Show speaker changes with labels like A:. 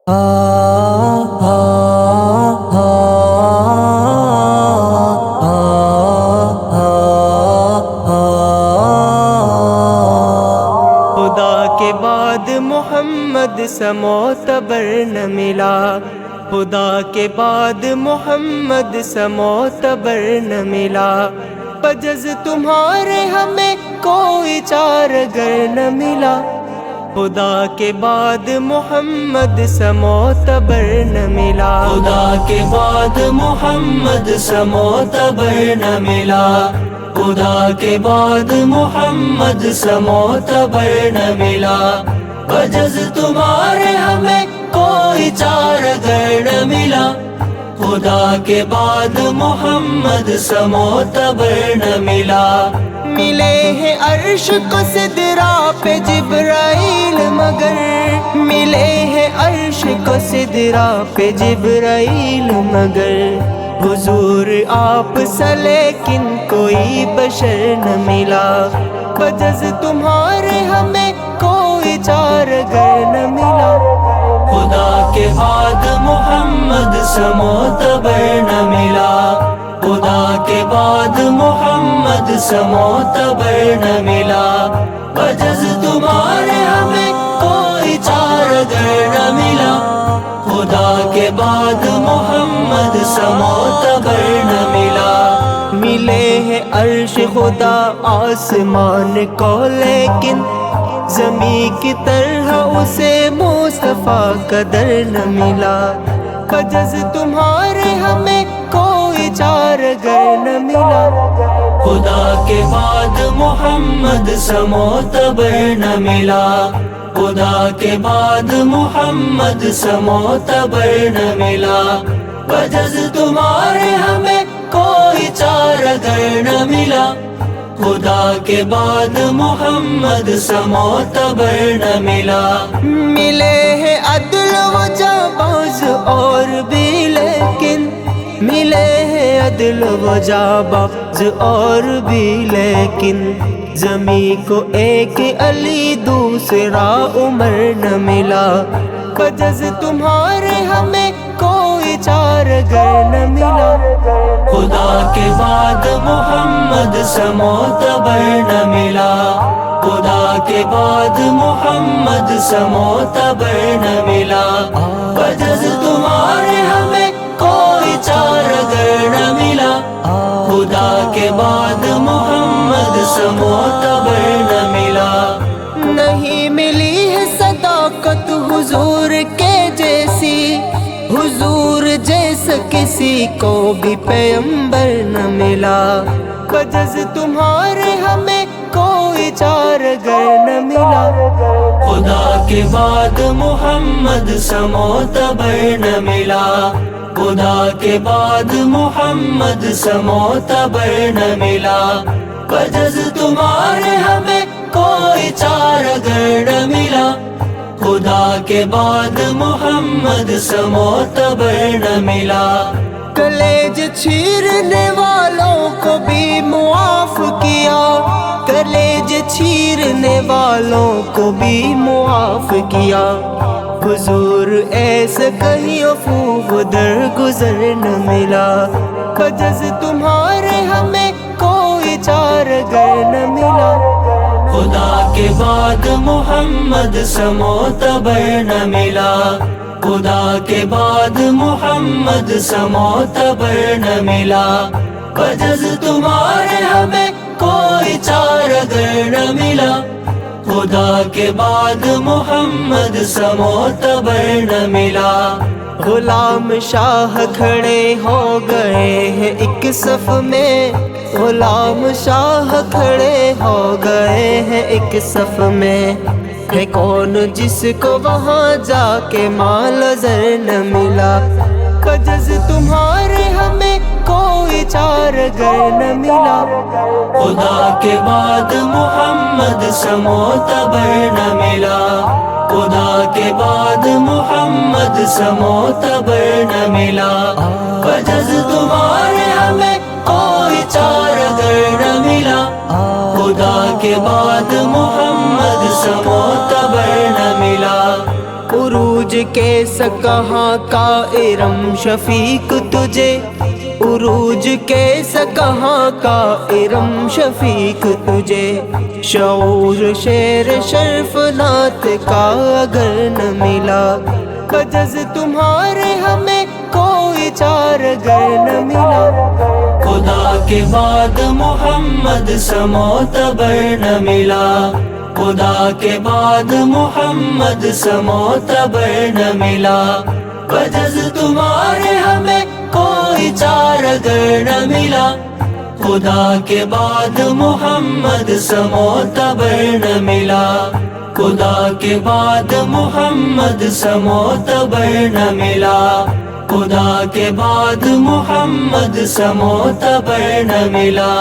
A: خدا کے بعد محمد سا معتبر نہ ملا، خدا کے بعد محمد سا معتبر نہ ملا، بجز تمہارے ہمیں کوئی چارگر نہ ملا، خدا کے بعد محمد سا معتبر نہ ملا،
B: خدا کے بعد محمد سا معتبر نہ ملا، خدا کے بعد محمد سا معتبر نہ ملا، بجز تمہارے ہمیں کوئی چارگر نہ ملا، خدا کے بعد محمد سا معتبر نہ ملا۔
A: ملے ہیں عرش کو سدرا پہ جبرائیل مگر، ملے ہیں عرش کو سدرا پہ جبرائیل مگر، حضور آپ سے لیکن کوئی بشر نہ ملا، بجز تمہارے ہمیں کوئی چارگر نہ ملا،
B: خدا کے بعد محمد سا معتبر نہ ملا، خدا کے بعد محمد سا معتبر نہ ملا، بجز تمہارے ہمیں کوئی چارگر نہ ملا، خدا کے بعد محمد سا معتبر نہ ملا۔
A: ملے ہیں عرش خدا آسمان کو لیکن، زمین کی طرح اسے مصطفیٰ کا در نہ ملا، بجز تمہارے ہمیں کوئی چارگر نہ ملا،
B: خدا کے بعد محمد سا معتبر نہ ملا، خدا کے بعد محمد سا معتبر نہ ملا، بجز تمہارے ہمیں کوئی چارگر نہ ملا، خدا کے بعد محمد سا معتبر نہ ملا۔
A: ملے ہیں عدل و جاباز اور بھی لیکن، ملے ہیں عدل و جاباز اور بھی لیکن، زمین کو ایک علی دوسرا عمر نہ ملا، بجز تمہارے ہمیں کوئی چارگر نہ ملا،
B: خدا کے بعد محمد سا معتبر نہ ملا، خدا کے بعد محمد سا معتبر نہ ملا، بجز تمہارے ہمیں کوئی چارگر نہ ملا، خدا کے بعد محمد سا معتبر نہ ملا۔
A: نہیں ملی ہے صداقت حضور کے جیسی، حضور جیسا کسی کو بھی پیغمبر نہ ملا، بجز تمہارے ہمیں کوئی چارگر نہ ملا،
B: خدا کے بعد محمد سا معتبر نہ ملا، خدا کے بعد محمد سا معتبر نہ ملا، بجز تمہارے ہمیں کوئی چارگر نہ ملا، خدا کے بعد محمد سا معتبر نہ ملا۔
A: کلیج چیرنے والوں کو بھی معاف کیا، کلیج چیرنے والوں کو بھی معاف کیا، حضور ایسے کہیں افوف در گزر نہ ملا، بجز تمہارے ہمیں کوئی چارگر نہ ملا،
B: خدا کے بعد محمد سا معتبر نہ ملا، خدا کے بعد محمد سا معتبر نہ ملا، بجز تمہارے ہمیں کوئی چارگر نہ ملا، خدا کے بعد محمد سا معتبر نہ ملا۔
A: غلام شاہ کھڑے ہو گئے ہیں ایک صف میں، غلام شاہ کھڑے ہو گئے ہیں ایک صف میں، ہے کون جس کو وہاں جا کے مال زر نہ ملا، بجز تمہارے ہمیں کوئی چارگر نہ ملا،
B: خدا کے بعد محمد سا معتبر نہ ملا، خدا کے بعد محمد سا معتبر نہ ملا، بجز تمہارے ہمیں کوئی چارگر نہ ملا، خدا کے بعد محمد سا معتبر نہ ملا۔
A: عروج کیسا کہاں کا ارم شفیق تجھے، عروج کیسا کہاں کا ارم شفیق تجھے، شعور شعر شرف نعت کا اگر نہ ملا، بجز تمہارے ہمیں کوئی چارگر نہ ملا۔
B: خدا کے بعد محمد سا معتبر نہ ملا، خدا کے بعد محمد سا معتبر نہ ملا، بجز تمہارے ہمیں کوئی چارگر نہ ملا۔ خدا کے بعد محمد سا معتبر نہ ملا، خدا کے بعد محمد سا معتبر نہ ملا، خدا کے بعد محمد سا معتبر نہ ملا۔